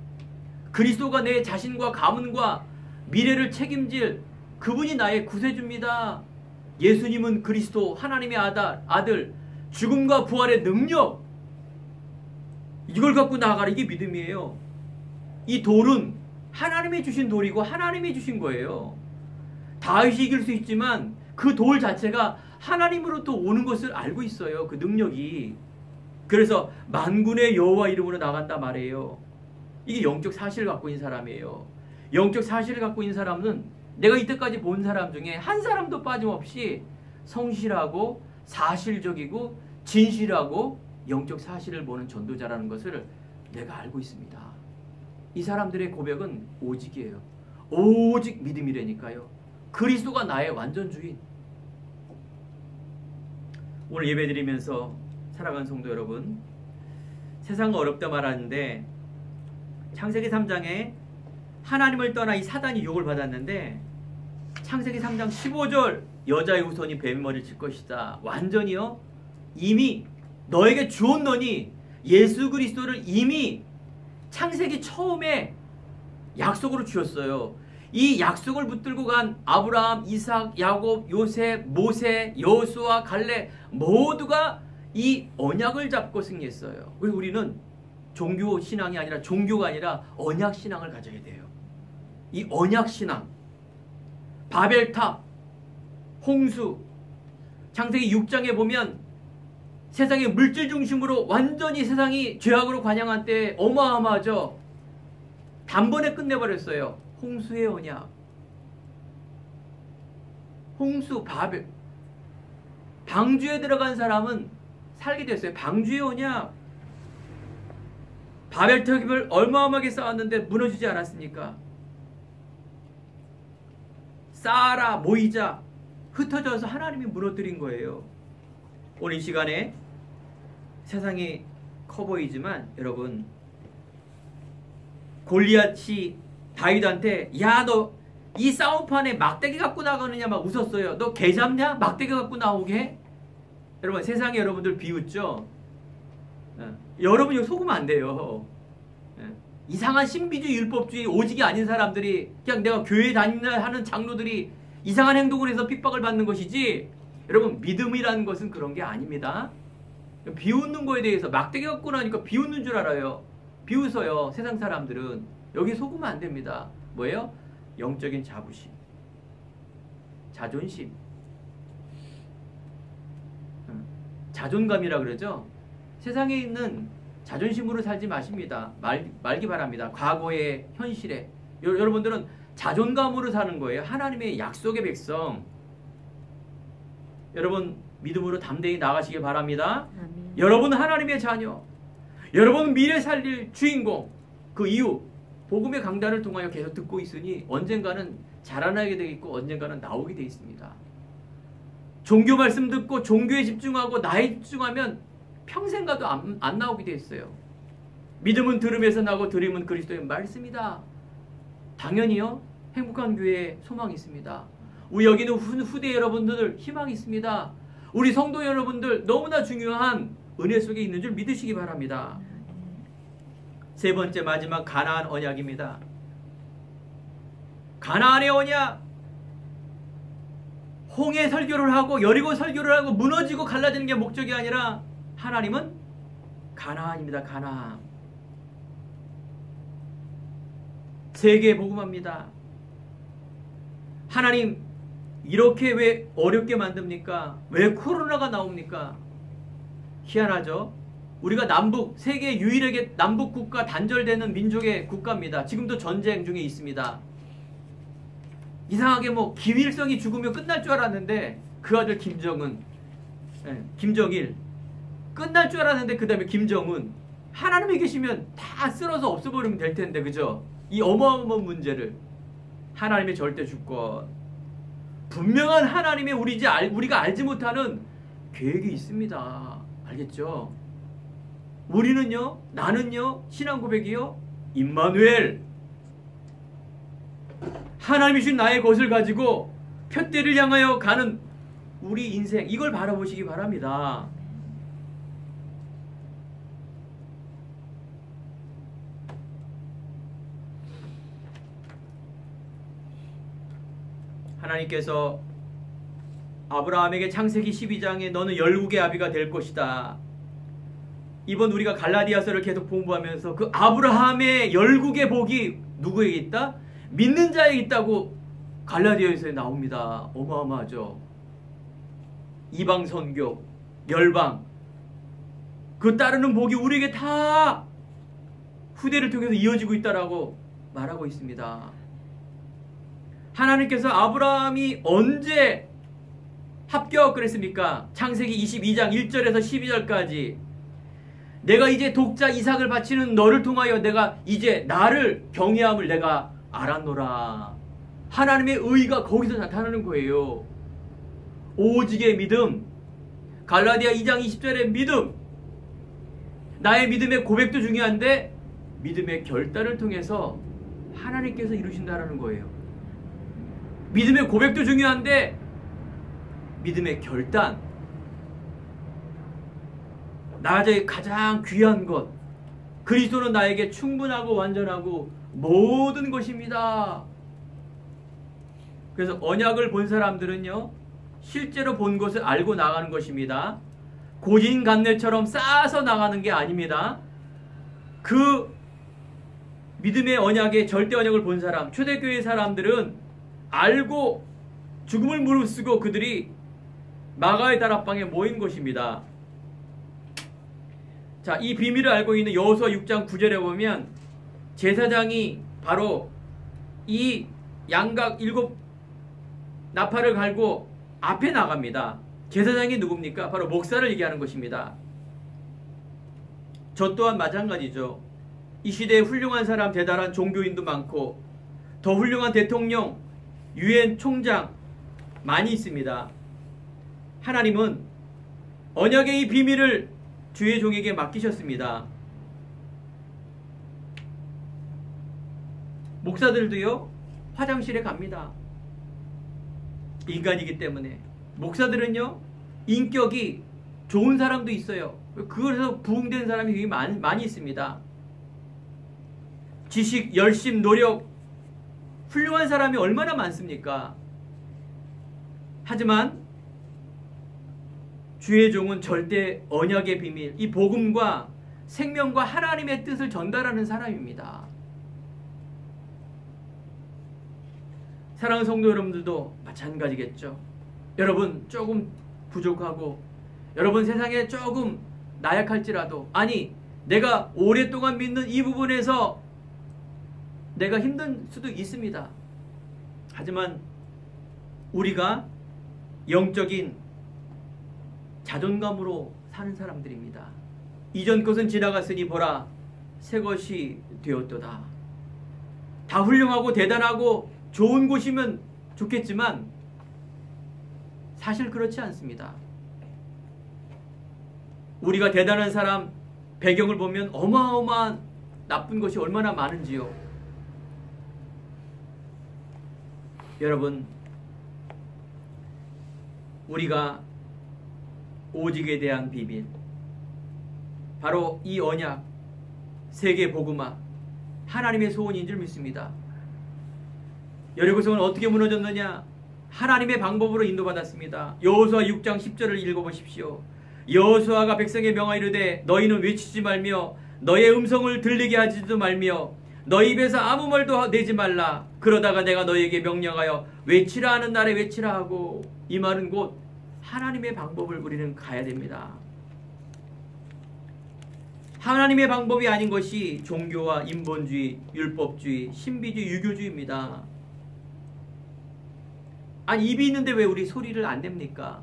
그리스도가 내 자신과 가문과 미래를 책임질 그분이 나의 구세주입니다. 예수님은 그리스도 하나님의 아들 죽음과 부활의 능력, 이걸 갖고 나아가라. 이게 믿음이에요. 이 돌은 하나님이 주신 돌이고 하나님이 주신 거예요. 다윗이 이길 수 있지만 그 돌 자체가 하나님으로부터 오는 것을 알고 있어요. 그 능력이. 그래서 만군의 여호와 이름으로 나간다 말이에요. 이게 영적 사실을 갖고 있는 사람이에요. 영적 사실을 갖고 있는 사람은 내가 이때까지 본 사람 중에 한 사람도 빠짐없이 성실하고 사실적이고 진실하고 영적 사실을 보는 전도자라는 것을 내가 알고 있습니다. 이 사람들의 고백은 오직이에요. 오직 믿음이라니까요. 그리스도가 나의 완전 주인. 오늘 예배드리면서 사랑하는 성도 여러분, 세상은 어렵다 말하는데 창세기 3장에 하나님을 떠나 이 사단이 유혹을 받았는데 창세기 3장 15절 여자의 후손이 뱀의 머리를 칠 것이다. 완전히요. 이미 너에게 주었노니 예수 그리스도를 이미 창세기 처음에 약속으로 주었어요. 이 약속을 붙들고 간 아브라함, 이삭, 야곱, 요셉, 모세, 여호수아, 갈렙 모두가 이 언약을 잡고 승리했어요. 그래서 우리는 종교 신앙이 아니라 종교가 아니라 언약 신앙을 가져야 돼요. 이 언약 신앙, 바벨탑, 홍수, 창세기 6장에 보면 세상의 물질 중심으로 완전히 세상이 죄악으로 관영한 때 어마어마하죠. 단번에 끝내버렸어요. 홍수의 언약. 홍수, 바벨. 방주에 들어간 사람은 살게 됐어요. 방주의 언약. 바벨탑을 어마어마하게 쌓았는데 무너지지 않았습니까? 쌓아라 모이자 흩어져서 하나님이 무너뜨린 거예요. 오늘 이 시간에 세상이 커 보이지만 여러분, 골리앗이 다윗한테 야 너 이 싸움판에 막대기 갖고 나가느냐 막 웃었어요. 너 개 잡냐? 막대기 갖고 나오게? 여러분, 세상에 여러분들 비웃죠? 여러분 이거 속으면 안 돼요. 이상한 신비주의 율법주의 오직이 아닌 사람들이 그냥 내가 교회 다니나 하는 장로들이 이상한 행동을 해서 핍박을 받는 것이지, 여러분 믿음이라는 것은 그런 게 아닙니다. 비웃는 거에 대해서 막대기 갖고 나니까 비웃는 줄 알아요. 비웃어요. 세상 사람들은. 여기 속으면 안 됩니다. 뭐예요? 영적인 자부심, 자존심, 자존감이라 그러죠. 세상에 있는 자존심으로 살지 마십니다. 말기 바랍니다. 과거에, 현실에. 여러분들은 자존감으로 사는 거예요. 하나님의 약속의 백성. 여러분 믿음으로 담대히 나가시길 바랍니다. 아멘. 여러분은 하나님의 자녀. 여러분은 미래 살릴 주인공. 그 이유 복음의 강단을 통하여 계속 듣고 있으니 언젠가는 자라나게 되어 있고 언젠가는 나오게 되어 있습니다. 종교 말씀 듣고 종교에 집중하고 나에 집중하면 평생 가도 안 나오게 되어 있어요. 믿음은 들음에서 나고 들음은 그리스도의 말씀이다. 당연히요. 행복한 교회에 소망이 있습니다. 우리 여기는 후대 여러분들 희망이 있습니다. 우리 성도 여러분들 너무나 중요한 은혜 속에 있는 줄 믿으시기 바랍니다. 세 번째 마지막 가나안 언약입니다. 가나안의 언약. 홍해 설교를 하고 여리고 설교를 하고 무너지고 갈라지는 게 목적이 아니라 하나님은 가나안입니다. 가나안. 세계에 복음합니다. 하나님 이렇게 왜 어렵게 만듭니까? 왜 코로나가 나옵니까? 희한하죠? 우리가 세계 유일하게 남북 국가 단절되는 민족의 국가입니다. 지금도 전쟁 중에 있습니다. 이상하게 김일성이 죽으면 끝날 줄 알았는데 그 아들 김정일 끝날 줄 알았는데 그 다음에 김정은 하나님이 계시면 다 쓸어서 없애버리면 될 텐데 그죠? 이 어마어마한 문제를 하나님의 절대 주권 분명한 하나님의 우리가 알지 못하는 계획이 있습니다. 알겠죠? 우리는요, 나는요, 신앙 고백이요, 임마누엘 하나님이 주신 나의 것을 가지고 표대를 향하여 가는 우리 인생 이걸 바라보시기 바랍니다. 하나님께서 아브라함에게 창세기 12장에 너는 열국의 아비가 될 것이다. 이번 우리가 갈라디아서를 계속 공부하면서 그 아브라함의 열국의 복이 누구에게 있다? 믿는 자에게 있다고 갈라디아서에 나옵니다. 어마어마하죠. 이방 선교, 열방 그 따르는 복이 우리에게 다 후대를 통해서 이어지고 있다라고 말하고 있습니다. 하나님께서 아브라함이 언제 합격 그랬습니까? 창세기 22장 1절에서 12절까지 내가 이제 독자 이삭을 바치는 너를 통하여 내가 이제 나를 경외함을 내가 알았노라. 하나님의 의가 거기서 나타나는 거예요. 오직의 믿음, 갈라디아 2장 20절의 믿음, 나의 믿음의 고백도 중요한데 믿음의 결단을 통해서 하나님께서 이루신다라는 거예요. 믿음의 고백도 중요한데 믿음의 결단, 나의 가장 귀한 것, 그리스도는 나에게 충분하고 완전하고 모든 것입니다. 그래서 언약을 본 사람들은요, 실제로 본 것을 알고 나가는 것입니다. 고진간례처럼 쌓아서 나가는 게 아닙니다. 그 믿음의 언약의 절대 언약을 본 사람, 초대교회 사람들은 알고 죽음을 무릅쓰고 그들이 마가의 다락방에 모인 것입니다. 자, 이 비밀을 알고 있는 여호수아 6장 9절에 보면 제사장이 바로 이 양각 7 나팔을 갈고 앞에 나갑니다. 제사장이 누굽니까? 바로 목사를 얘기하는 것입니다. 저 또한 마찬가지죠. 이 시대에 훌륭한 사람, 대단한 종교인도 많고 더 훌륭한 대통령, 유엔 총장 많이 있습니다. 하나님은 언약의 이 비밀을 주의 종에게 맡기셨습니다. 목사들도요, 화장실에 갑니다. 인간이기 때문에. 목사들은요, 인격이 좋은 사람도 있어요. 그래서 부흥된 사람이 되게 많이 있습니다. 지식, 열심, 노력, 훌륭한 사람이 얼마나 많습니까? 하지만 주의 종은 절대 언약의 비밀, 이 복음과 생명과 하나님의 뜻을 전달하는 사람입니다. 사랑하는 성도 여러분들도 마찬가지겠죠. 여러분 조금 부족하고 여러분 세상에 조금 나약할지라도, 아니 내가 오랫동안 믿는 이 부분에서 내가 힘든 수도 있습니다. 하지만 우리가 영적인 자존감으로 사는 사람들입니다. 이전 것은 지나갔으니 보라 새 것이 되었도다. 다 훌륭하고 대단하고 좋은 곳이면 좋겠지만 사실 그렇지 않습니다. 우리가 대단한 사람 배경을 보면 어마어마한 나쁜 것이 얼마나 많은지요. 여러분, 우리가 오직에 대한 비밀, 바로 이 언약, 세계 복음화, 하나님의 소원인 줄 믿습니다. 여리고성은 어떻게 무너졌느냐? 하나님의 방법으로 인도받았습니다. 여호수아 6장 10절을 읽어보십시오. 여호수아가 백성에 명하여 이르되 너희는 외치지 말며 너의 음성을 들리게 하지도 말며 너희 입에서 아무 말도 내지 말라. 그러다가 내가 너희에게 명령하여 외치라 하는 날에 외치라 하고. 이 말은 곧 하나님의 방법을 우리는 가야 됩니다. 하나님의 방법이 아닌 것이 종교와 인본주의, 율법주의, 신비주의, 유교주의입니다. 아니, 입이 있는데 왜 우리 소리를 안 냅니까?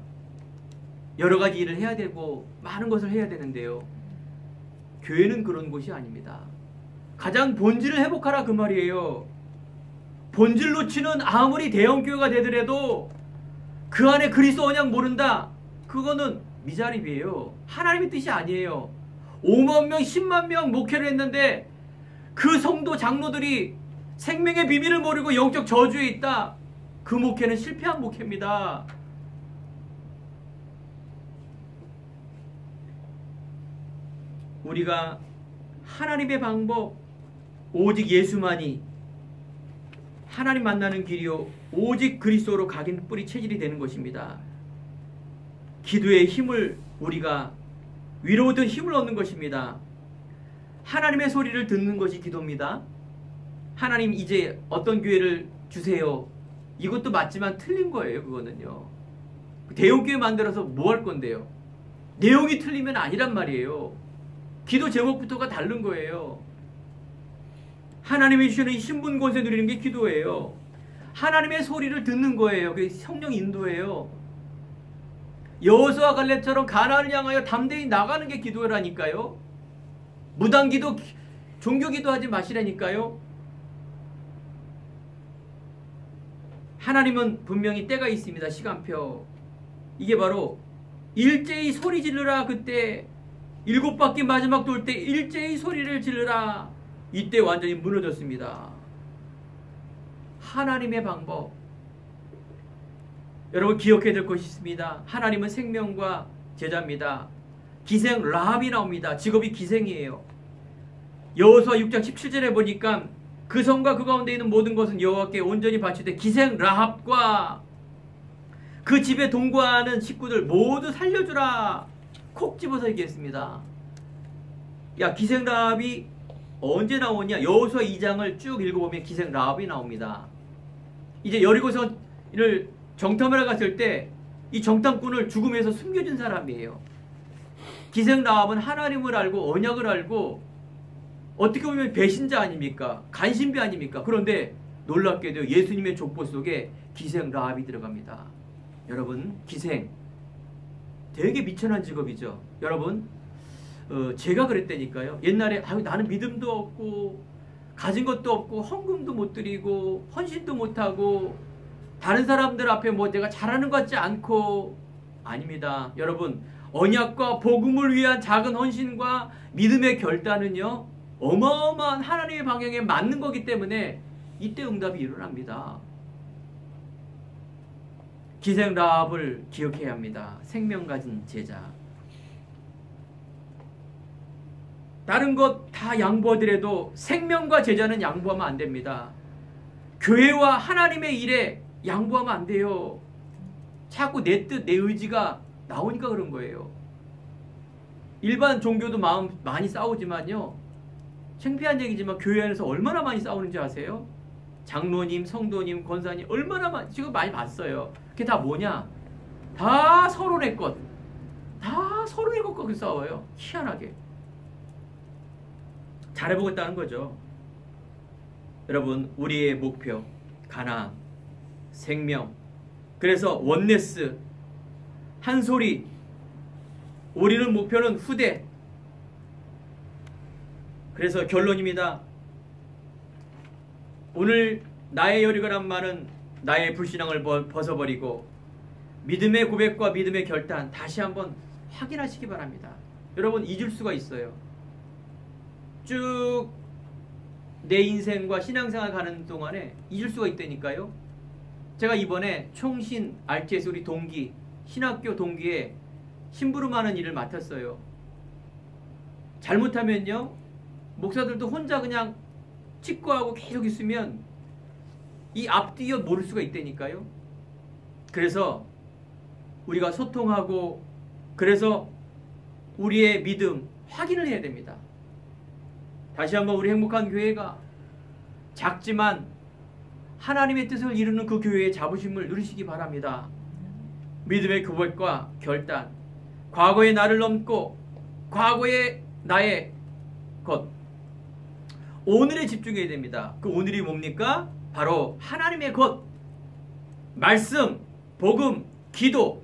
여러 가지 일을 해야 되고 많은 것을 해야 되는데요. 교회는 그런 곳이 아닙니다. 가장 본질을 회복하라 그 말이에요. 본질 놓치는 아무리 대형교회가 되더라도 그 안에 그리스도 언약 모른다. 그거는 미자립이에요. 하나님의 뜻이 아니에요. 5만 명, 10만 명 목회를 했는데 그 성도 장로들이 생명의 비밀을 모르고 영적 저주에 있다. 그 목회는 실패한 목회입니다. 우리가 하나님의 방법, 오직 예수만이 하나님 만나는 길이요 오직 그리스도로 각인 뿌리 체질이 되는 것입니다. 기도의 힘을 우리가 위로부터 힘을 얻는 것입니다. 하나님의 소리를 듣는 것이 기도입니다. 하나님 이제 어떤 교회를 주세요. 이것도 맞지만 틀린 거예요. 그거는요. 대형교회 만들어서 뭐 할 건데요. 내용이 틀리면 아니란 말이에요. 기도 제목부터가 다른 거예요. 하나님이 주시는 신분 권세 누리는 게 기도예요. 하나님의 소리를 듣는 거예요. 그게 성령 인도예요. 여호수아 갈렙처럼 가나안을 향하여 담대히 나가는 게 기도라니까요. 무당기도 종교기도 하지 마시라니까요. 하나님은 분명히 때가 있습니다. 시간표. 이게 바로 일제히 소리 지르라. 그때 7바퀴 마지막 돌 때 일제히 소리를 지르라. 이때 완전히 무너졌습니다. 하나님의 방법. 여러분 기억해야 될 것이 있습니다. 하나님은 생명과 제자입니다. 기생 라합이 나옵니다. 직업이 기생이에요. 여호수아 6장 17절에 보니까 그 성과 그 가운데 있는 모든 것은 여호와께 온전히 바치되 기생 라합과 그 집에 동거하는 식구들 모두 살려주라. 콕 집어서 얘기했습니다. 야, 기생 라합이 언제 나오냐? 여호수아 2장을 쭉 읽어보면 기생 라합이 나옵니다. 이제 여리고성을 정탐하러 갔을 때 이 정탐꾼을 죽음에서 숨겨준 사람이에요. 기생 라합은 하나님을 알고 언약을 알고 어떻게 보면 배신자 아닙니까? 간신배 아닙니까? 그런데 놀랍게도 예수님의 족보 속에 기생 라합이 들어갑니다. 여러분, 기생 되게 미천한 직업이죠. 여러분, 제가 그랬다니까요. 옛날에 나는 믿음도 없고 가진 것도 없고 헌금도 못 드리고 헌신도 못하고 다른 사람들 앞에 뭐 내가 잘하는 것 같지 않고. 아닙니다. 여러분, 언약과 복음을 위한 작은 헌신과 믿음의 결단은요 어마어마한 하나님의 방향에 맞는 거기 때문에 이때 응답이 일어납니다. 기생 라합을 기억해야 합니다. 생명 가진 제자. 다른 것 다 양보하더라도 생명과 제자는 양보하면 안 됩니다. 교회와 하나님의 일에 양보하면 안 돼요. 자꾸 내 뜻, 내 의지가 나오니까 그런 거예요. 일반 종교도 많이 싸우지만요. 창피한 얘기지만 교회 안에서 얼마나 많이 싸우는지 아세요? 장로님, 성도님, 권사님 얼마나 많이 지금 많이 봤어요. 그게 다 뭐냐? 다 서로의 것. 다 서로의 것 갖고 싸워요. 희한하게. 잘해보겠다는 거죠. 여러분, 우리의 목표 가나안, 생명, 그래서 원네스, 한 소리. 우리는 목표는 후대. 그래서 결론입니다. 오늘 나의 여리고란 말은 나의 불신앙을 벗어버리고 믿음의 고백과 믿음의 결단 다시 한번 확인하시기 바랍니다. 여러분, 잊을 수가 있어요. 쭉 내 인생과 신앙생활 가는 동안에 잊을 수가 있다니까요. 제가 이번에 총신 RTS 우리 동기, 신학교 동기에 심부름하는 일을 맡았어요. 잘못하면요, 목사들도 혼자 그냥 직구하고 계속 있으면 이 앞뒤어 모를 수가 있다니까요. 그래서 우리가 소통하고, 그래서 우리의 믿음 확인을 해야 됩니다. 다시 한번 우리 행복한 교회가 작지만 하나님의 뜻을 이루는 그 교회의 자부심을 누리시기 바랍니다. 믿음의 고백과 결단, 과거의 나를 넘고 과거의 나의 것, 오늘에 집중해야 됩니다. 그 오늘이 뭡니까? 바로 하나님의 것, 말씀, 복음, 기도,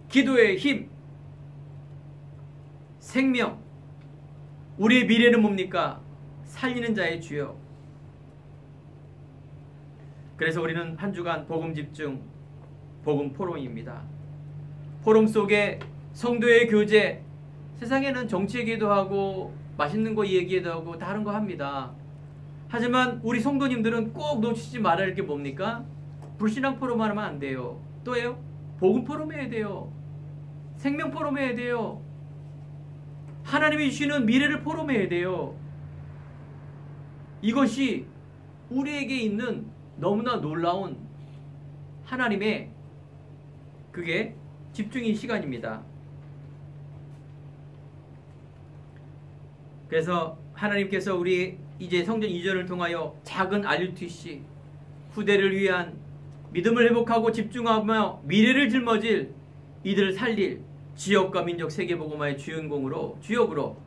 기도의 힘, 생명. 우리의 미래는 뭡니까? 살리는 자의 주여. 그래서 우리는 한 주간 복음 집중, 복음 포럼입니다. 포럼 속에 성도의 교제, 세상에는 정치 얘기도 하고 맛있는 거 얘기도 하고 다른 거 합니다. 하지만 우리 성도님들은 꼭 놓치지 말아야 할 게 뭡니까? 불신앙 포럼 하면 안 돼요. 또요? 복음 포럼 해야 돼요. 생명 포럼 해야 돼요. 하나님이 주시는 미래를 포럼해야 돼요. 이것이 우리에게 있는 너무나 놀라운 하나님의 그게 집중의 시간입니다. 그래서 하나님께서 우리 이제 성전 이전을 통하여 작은 RUTC 후대를 위한 믿음을 회복하고 집중하며 미래를 짊어질 이들을 살릴 지역과 민족 세계복음화의 주역으로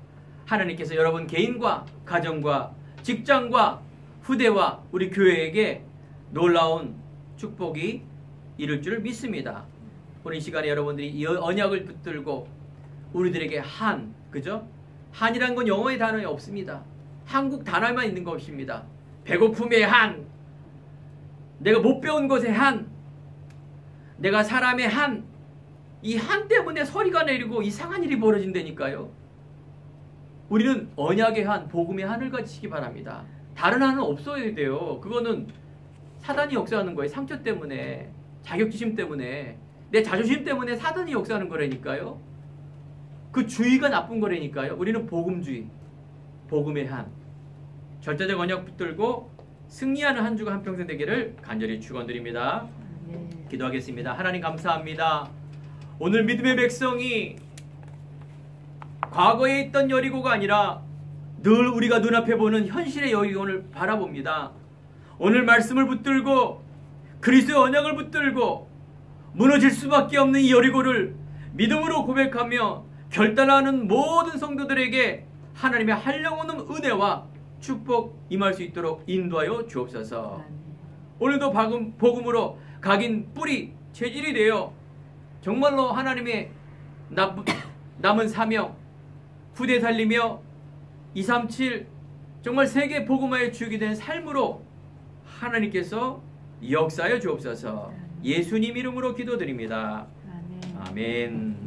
하나님께서 여러분 개인과 가정과 직장과 후대와 우리 교회에게 놀라운 축복이 이룰 줄 믿습니다. 오늘 이 시간에 여러분들이 이 언약을 붙들고 우리들에게 그죠? 한이란 건 영어의 단어에 없습니다. 한국 단어만 있는 것입니다. 배고픔의 한, 내가 못 배운 것의 한, 내가 사람의 한, 이 한 때문에 서리가 내리고 이상한 일이 벌어진다니까요. 우리는 언약의 한, 복음의 한을 가지시기 바랍니다. 다른 한은 없어야 돼요. 그거는 사단이 역사하는 거예요. 상처 때문에, 자격지심 때문에, 내 자존심 때문에 사단이 역사하는 거라니까요. 그 주의가 나쁜 거라니까요. 우리는 복음주의, 복음의 한, 절대적 언약 붙들고 승리하는 한 주가 한평생 되기를 간절히 축원드립니다. 기도하겠습니다. 하나님 감사합니다. 오늘 믿음의 백성이 과거에 있던 여리고가 아니라 늘 우리가 눈앞에 보는 현실의 여리고를 바라봅니다. 오늘 말씀을 붙들고 그리스도의 언약을 붙들고 무너질 수밖에 없는 이 여리고를 믿음으로 고백하며 결단하는 모든 성도들에게 하나님의 한량없는 은혜와 축복 임할 수 있도록 인도하여 주옵소서. 오늘도 복음으로 각인 뿌리 체질이 되어 정말로 하나님의 남은 사명 후대 살리며 237 정말 세계 복음화의 주역이 된 삶으로 하나님께서 역사하여 주옵소서. 예수님 이름으로 기도드립니다. 아멘.